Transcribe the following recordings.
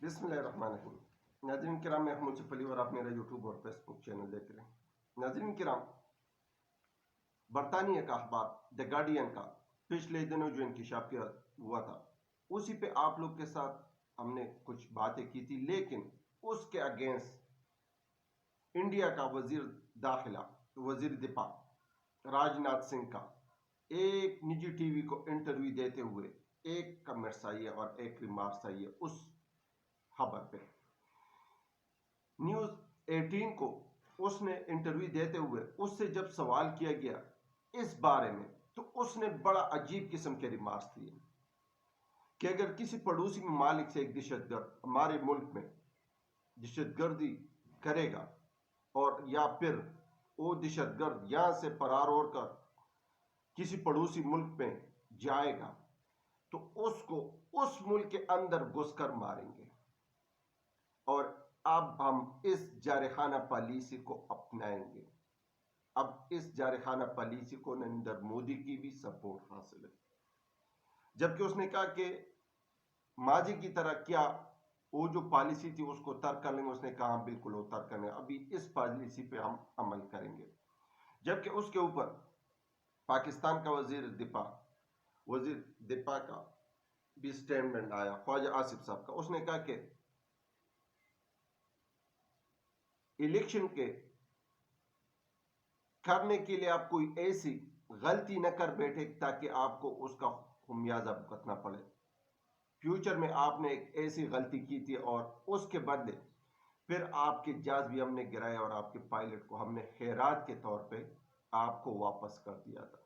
بسم اللہ الرحمن الرحیم۔ ناظرین کرام، میں احمد صف علی اور آپ میرا یوٹیوب اور فیس بک چینل دیکھ رہے ہیں۔ ناظرین کرام، برطانیہ کا اخبار دی گارڈین کا پچھلے دنوں جو انکشاف ہوا تھا، اسی پہ آپ لوگ کے ساتھ ہم نے کچھ باتیں کی تھی، لیکن اس کے اگینسٹ انڈیا کا وزیر داخلہ، وزیر دفاع راج ناتھ سنگھ کا ایک نجی ٹی وی کو انٹرویو دیتے ہوئے ایک کمنٹس آئی ہے اور ایک ریمارکس آئی ہے اس خبر پہ۔ نیوز 18 کو اس نے انٹرویو دیتے ہوئے اس سے جب سوال کیا گیا اس بارے میں، تو اس نے بڑا عجیب قسم کے ریمارکس دیے کہ اگر کسی پڑوسی ممالک سے ایک دہشت گرد ہمارے ملک میں دہشت گردی کرے گا اور یا پھر وہ دہشت گرد یہاں سے فرار ہو کر کسی پڑوسی ملک میں جائے گا تو اس کو اس ملک کے اندر گھس کر ماریں گے، اور اب ہم اس جارحانہ پالیسی کو اپنائیں گے۔ اب اس جارحانہ پالیسی کو نریندر مودی کی بھی سپورٹ حاصل ہے، جبکہ اس نے کہا کہ ماضی کی طرح کیا وہ جو پالیسی تھی اس کو ترک کر لیں گے۔ اس نے کہا بالکل وہ ترک کریں گے، ابھی اس پالیسی پہ ہم عمل کریں گے۔ جبکہ اس کے اوپر پاکستان کا وزیر دفاع کا بھی سٹیٹمنٹ آیا، خواجہ آصف صاحب کا۔ اس نے کہا کہ الیکشن کے کرنے کے لیے آپ کوئی ایسی غلطی نہ کر بیٹھے تاکہ آپ کو اس کا خمیازہ بھگتنا پڑے۔ فیوچر میں آپ نے ایک ایسی غلطی کی تھی اور اس کے بدلے پھر آپ کے جہاز بھی ہم نے گرائے اور آپ کے پائلٹ کو ہم نے خیرات کے طور پہ آپ کو واپس کر دیا تھا۔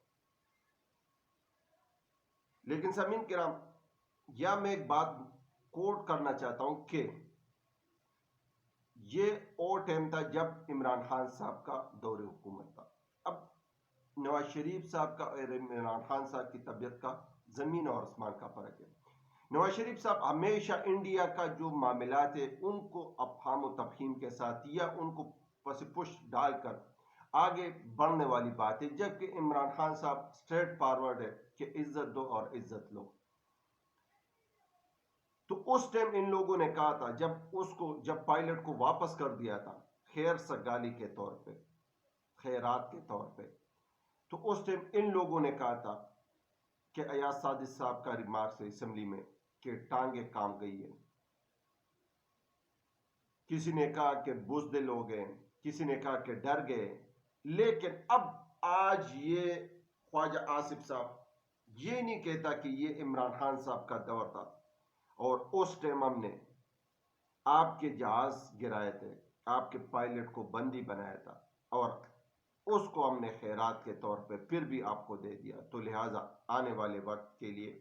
لیکن سامعین کرام، یا میں ایک بات کوٹ کرنا چاہتا ہوں کہ یہ وہ ٹائم تھا جب عمران خان صاحب کا دور حکومت تھا۔ اب نواز شریف صاحب کا اور عمران خان صاحب کی طبیعت کا زمین اور آسمان کا فرق ہے۔ نواز شریف صاحب ہمیشہ انڈیا کا جو معاملات ہے ان کو افہام و تفہیم کے ساتھ یا ان کو پس پش ڈال کر آگے بڑھنے والی بات ہے، جبکہ عمران خان صاحب اسٹریٹ فارورڈ ہے کہ عزت دو اور عزت لو۔ تو اس ٹائم ان لوگوں نے کہا تھا جب پائلٹ کو واپس کر دیا تھا خیر سگالی کے طور پہ، خیرات کے طور پہ، تو اس ٹائم ان لوگوں نے کہا تھا کہ ایاز سادس صاحب کا ریمارکس ہے اسمبلی میں کہ ٹانگیں کام گئی ہیں۔ کسی نے کہا کہ بزدل ہو گئے، کسی نے کہا کہ ڈر گئے، لیکن اب آج یہ خواجہ آصف صاحب یہ نہیں کہتا کہ یہ عمران خان صاحب کا دور تھا اور اس ٹائم ہم نے آپ کے جہاز گرائے تھے، آپ کے پائلٹ کو بندی بنایا تھا اور اس کو ہم نے خیرات کے طور پہ پھر بھی آپ کو دے دیا، تو لہٰذا آنے والے وقت کے لیے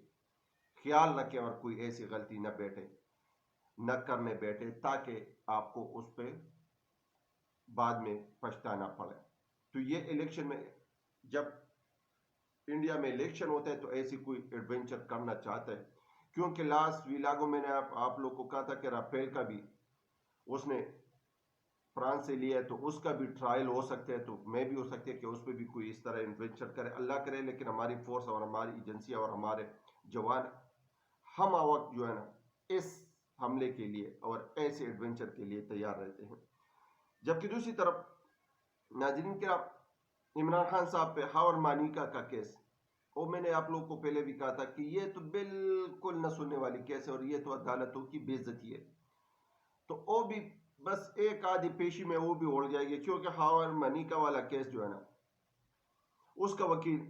خیال رکھیں اور کوئی ایسی غلطی نہ کرنے بیٹھے تاکہ آپ کو اس پہ بعد میں پچھتانا پڑے۔ تو یہ الیکشن میں جب انڈیا میں الیکشن ہوتا ہے تو ایسی کوئی ایڈونچر کرنا چاہتا ہے، کیونکہ لاسٹ ویلاگو میں نے آپ لوگ کو کہا تھا کہ رافیل کا بھی اس نے فرانس سے لیا ہے تو اس کا بھی ٹرائل ہو سکتا ہے، تو میں بھی ہو سکتا ہے کہ اس پہ بھی کوئی اس طرح ایڈونچر کرے، اللہ کرے۔ لیکن ہماری فورس اور ہماری ایجنسیاں اور ہمارے جوان ہم وقت جو ہے نا اس حملے کے لیے اور ایسے ایڈونچر کے لیے تیار رہتے ہیں۔ جبکہ دوسری طرف ناظرین کرام، عمران خان صاحب پہ ہاور مانیکا کا کیس، وہ میں نے آپ لوگوں کو پہلے بھی کہا تھا کہ یہ تو بالکل نہ سننے والی کیس ہے اور یہ تو عدالتوں کی بے عزتی ہے، تو وہ بھی بس ایک آدھی پیشی میں وہ بھی اڑ جائے گی، کیونکہ ہاور مانیکا والا کیس جو ہے نا اس کا وکیل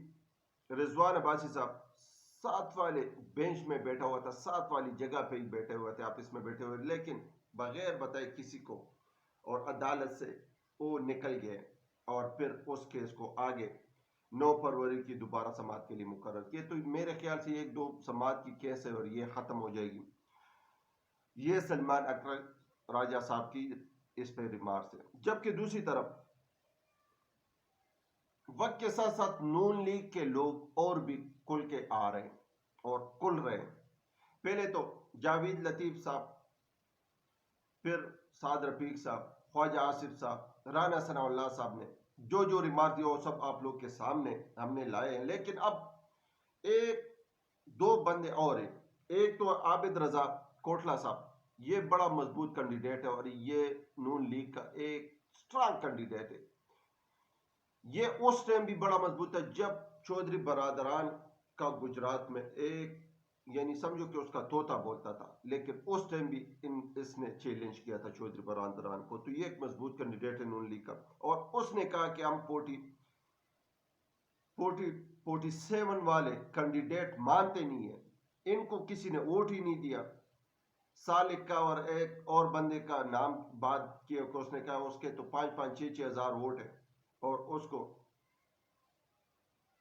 رضوان عباسی صاحب 7 والے بینچ میں بیٹھا ہوا تھا، 7 والی جگہ پہ ہی بیٹھے ہوئے تھے، آفس میں بیٹھے ہوئے، لیکن بغیر بتائے کسی کو اور عدالت سے وہ نکل گئے اور پھر اس کیس کو آگے 9 فروری کی دوبارہ سماعت کے لیے مقرر کیے۔ تو میرے خیال سے 1-2 سماعت کی کیس ہے اور یہ ختم ہو جائے گی۔ یہ سلمان اکرم راجہ صاحب کی اس پہ ریمارکس ہے۔ جبکہ دوسری طرف وقت کے ساتھ ساتھ نون لیگ کے لوگ اور بھی کھل کے آ رہے ہیں اور کھل رہے ہیں۔ پہلے تو جاوید لطیف صاحب، پھر سعد رفیق صاحب، خواجہ آصف صاحب، رانا ثناء اللہ صاحب نے جو ریمارک دیا وہ سب آپ لوگ کے سامنے ہم نے لائے ہیں۔ لیکن اب 1-2 بندے اور ہیں، ایک تو عابد رضا کوٹلہ صاحب یہ بڑا مضبوط کینڈیڈیٹ ہے اور یہ نون لیگ کا ایک اسٹرانگ کینڈیڈیٹ ہے. یہ اس ٹائم بھی بڑا مضبوط ہے جب چودھری برادران کا گجرات میں ایک یعنی سمجھو کہ اس کا طوطا بولتا تھا، لیکن اس ٹائم بھی اس نے چیلنج کیا تھا چودھری برادران کو. تو یہ ایک مضبوط کینڈیڈیٹ ہے نون لیگ کا، اور اس نے کہا کہ ہم 47 والے کینڈیڈیٹ مانتے نہیں ہیں، ان کو کسی نے ووٹ ہی نہیں دیا. سالک کا اور ایک اور بندے کا نام بات کیا کہ اس نے کہا اس کے تو 5-5 6 ووٹ ہیں اور اس کو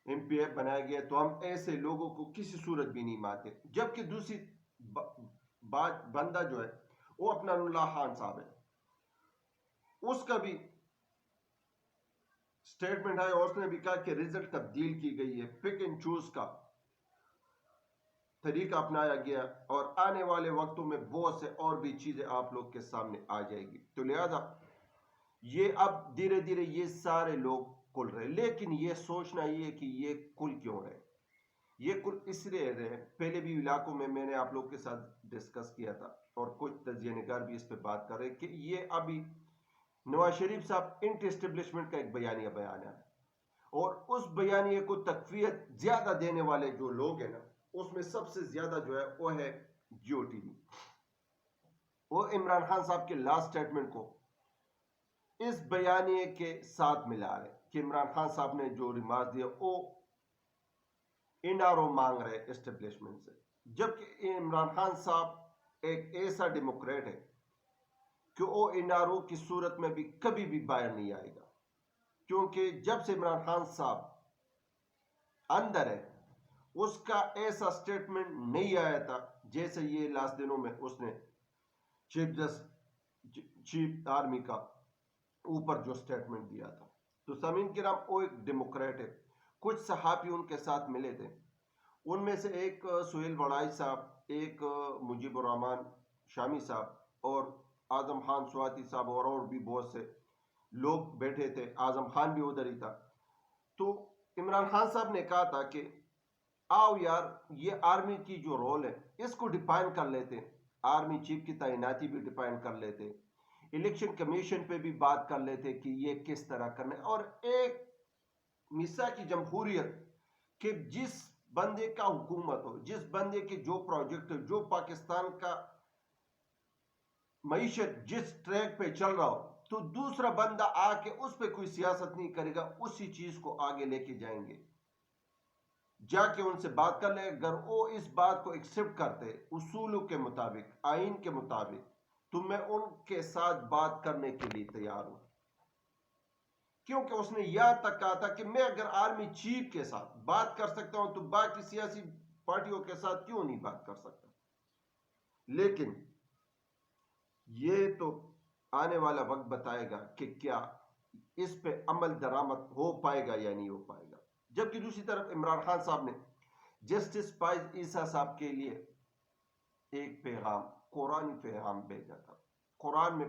ایم پی ایف بنایا گیا، تو ہم ایسے لوگوں کو کسی صورت بھی نہیں مانتے. جبکہ دوسری بندہ جو ہے وہ اپنا اللہ خان صاحب ہے، اس کا بھی سٹیٹمنٹ ہے اور اس نے بھی کہا کہ ریزلٹ تبدیل کی گئی ہے، پک اینڈ چوز کا طریقہ اپنایا گیا اور آنے والے وقتوں میں بہت سے اور بھی چیزیں آپ لوگ کے سامنے آ جائے گی. تو لہذا یہ اب دھیرے دھیرے یہ سارے لوگ کھل رہے، لیکن یہ سوچنا یہ کہ یہ کل کیوں رہے. یہ کل اس لیے رہے، پہلے بھی علاقوں میں نے آپ لوگ کے ساتھ ڈسکس کیا تھا اور کچھ تجزیہ نگار بھی اس پہ بات کر رہے کہ یہ ابھی نواز شریف صاحب انٹی اسٹیبلشمنٹ کا ایک بیانیہ بیان ہے، اور اس بیانیے کو تقویت زیادہ دینے والے جو لوگ ہیں نا، اس میں سب سے زیادہ جو ہے وہ ہے جیو ٹی وی. وہ عمران خان صاحب کے لاسٹ سٹیٹمنٹ کو اس بیانیے کے ساتھ ملا رہے کہ عمران خان صاحب نے جو ریمارک دیا وہ انارو مانگ رہے اسٹیبلشمنٹ سے، جبکہ عمران خان صاحب ایک ایسا ڈیموکریٹ ہے کہ وہ انارو کی صورت میں بھی کبھی بھی باہر نہیں آئے گا، کیونکہ جب سے عمران خان صاحب اندر ہے اس کا ایسا سٹیٹمنٹ نہیں آیا تھا جیسے یہ لاسٹ دنوں میں اس نے چیف آرمی کا اوپر جو سٹیٹمنٹ دیا تھا. تو سامعین کرام وہ ایک ڈیموکریٹ ہے. کچھ صحافی ان کے ساتھ ملے تھے، ان میں سے ایک سہیل وڑائی صاحب، ایک مجیب الرحمان شامی صاحب اور اعظم خان سواتی صاحب اور بھی بہت سے لوگ بیٹھے تھے. اعظم خان بھی ادھر ہی تھا. تو عمران خان صاحب نے کہا تھا کہ آؤ یار یہ آرمی کی جو رول ہے اس کو ڈیفائن کر لیتے، آرمی چیف کی تعیناتی بھی ڈیفائن کر لیتے، الیکشن کمیشن پہ بھی بات کر لیتے کہ یہ کس طرح کرنا ہے، اور ایک میثاق کی جمہوریت کہ جس بندے کا حکومت ہو، جس بندے کے جو پروجیکٹ ہو، جو پاکستان کا معیشت جس ٹریک پہ چل رہا ہو، تو دوسرا بندہ آ کے اس پہ کوئی سیاست نہیں کرے گا، اسی چیز کو آگے لے کے جائیں گے. جا کے ان سے بات کر لے، اگر وہ اس بات کو ایکسپٹ کرتے اصولوں کے مطابق، آئین کے مطابق، تو میں ان کے ساتھ بات کرنے کے لیے تیار ہوں. کیونکہ اس نے یہاں تک کہا تھا کہ میں اگر آرمی چیف کے ساتھ بات کر سکتا ہوں تو باقی سیاسی پارٹیوں کے ساتھ کیوں نہیں بات کر سکتا. لیکن یہ تو آنے والا وقت بتائے گا کہ کیا اس پہ عمل درآمد ہو پائے گا یا نہیں ہو پائے گا. جبکہ دوسری طرف عمران خان صاحب نے جسٹس فائز عیسیٰ صاحب کے لیے ایک پیغام، قرآن پیغام بھیجا تھا. قرآن میں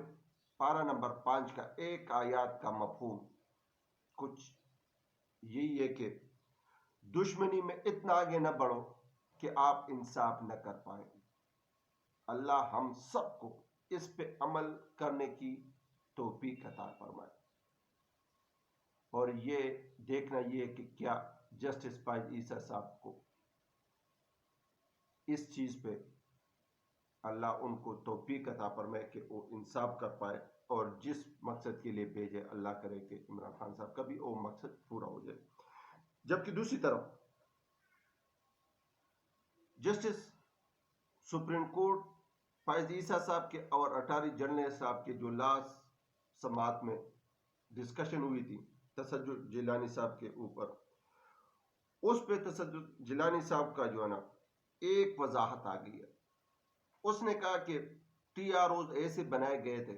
پارہ نمبر 5 کا ایک آیات کا مفہوم کچھ یہی ہے کہ دشمنی میں اتنا آگے نہ بڑھو کہ آپ انصاف نہ کر پائیں. اللہ ہم سب کو اس پہ عمل کرنے کی توفیق عطا فرمائے. اور یہ دیکھنا یہ کہ کیا جسٹس فائز عیسیٰ صاحب کو اس چیز پہ اللہ ان کو توفیق عطا فرمائے کہ وہ انصاف کر پائے، اور جس مقصد کے لیے بھیجے اللہ کرے کہ عمران خان صاحب کا بھی وہ مقصد پورا ہو جائے. جبکہ دوسری طرف جسٹس سپریم کورٹ فائز عیسیٰ صاحب کے اور اٹارنی جنرل صاحب کے جو لاسٹ سماعت میں ڈسکشن ہوئی تھی تسجد جیلانی صاحب کے اوپر، اس پہ تسجد جیلانی صاحب کا جو ہے نا ایک وضاحت آ گئی ہے. اس نے کہا کہ ٹی آر اوز ایسے بنائے گئے تھے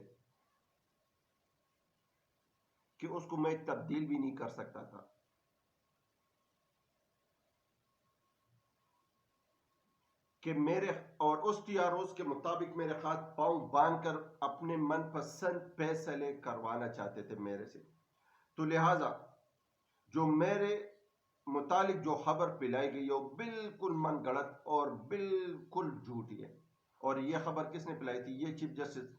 کہ اس کو میں تبدیل بھی نہیں کر سکتا تھا. کہ میرے اور اس ٹی آر اوز کے مطابق میرے ہاتھ پاؤں باندھ کر اپنے من پسند فیصلے کروانا چاہتے تھے میرے سے. تو لہٰذا جو میرے متعلق جو خبر پھیلائی گئی وہ بالکل من گڑت اور بالکل جھوٹی ہے، اور یہ خبر کس نے پھیلائی تھی؟ یہ چیف جسٹس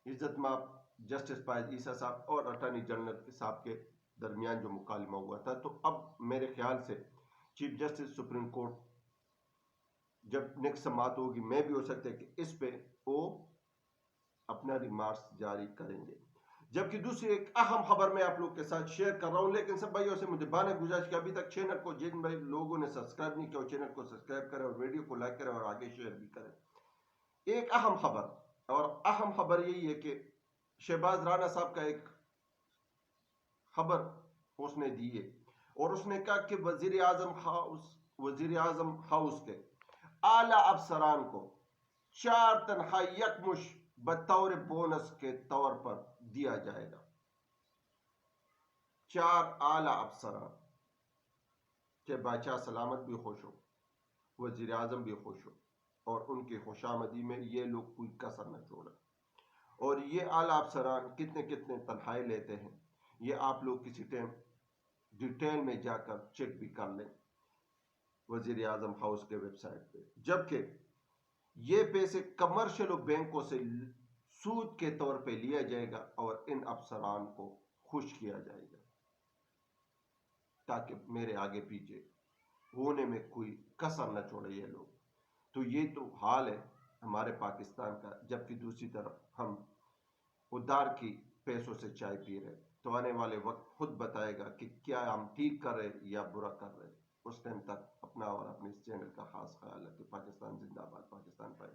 عزت مآب جسٹس پائز عیسیٰ صاحب اور اٹارنی جنرل صاحب کے درمیان جو مکالمہ ہوا تھا. تو اب میرے خیال سے چیف جسٹس سپریم کورٹ جب نیکسٹ سماعت ہوگی، میں بھی ہو سکتا ہے کہ اس پہ وہ اپنا ریمارکس جاری کریں گے. جبکہ دوسری ایک اہم خبر میں آپ لوگ کے ساتھ شیئر کر رہا ہوں، لیکن سب بھائیوں سے مجھے بانے گزارش کہ ابھی تک چینل کو جن بھائی لوگوں نے سبسکرائب نہیں کیا، چینل کو سبسکرائب کریں اور ویڈیو کو لائک کریں اور آگے شیئر بھی کریں. ایک اہم خبر، اور اہم خبر یہی ہے کہ شہباز رانا صاحب کا ایک خبر اس نے دی ہے اور اس نے کہا کہ وزیر اعظم ہاؤس کے اعلی افسران کو 4 تنخواہ یکمشت بطور بونس کے طور پر دیا جائے گا. 4 اعلی افسران، کہ بادشاہ سلامت بھی خوش ہو، وزیر اعظم بھی خوش ہو، اور ان کی خوشامدی میں یہ لوگ کوئی کسر نہ چھوڑا. اور یہ اعلی افسران کتنے کتنے تنخواہیں لیتے ہیں یہ آپ لوگ کسی ٹائم ڈیٹیل میں جا کر چیک بھی کر لیں وزیر اعظم ہاؤس کے ویب سائٹ پہ. جبکہ یہ پیسے کمرشل بینکوں سے سود کے طور پہ لیا جائے گا اور ان افسران کو خوش کیا جائے گا تاکہ میرے آگے پیچھے ہونے میں کوئی کسر نہ چھوڑے یہ لوگ. تو یہ تو حال ہے ہمارے پاکستان کا، جبکہ دوسری طرف ہم ادھار کی پیسوں سے چائے پی رہے. تو آنے والے وقت خود بتائے گا کہ کیا ہم ٹھیک کر رہے یا برا کر رہے. اس ٹائم تک اپنا اور اپنے اس چینل کا خاص خیال رکھیں. پاکستان زندہ باد، پاکستان پائے.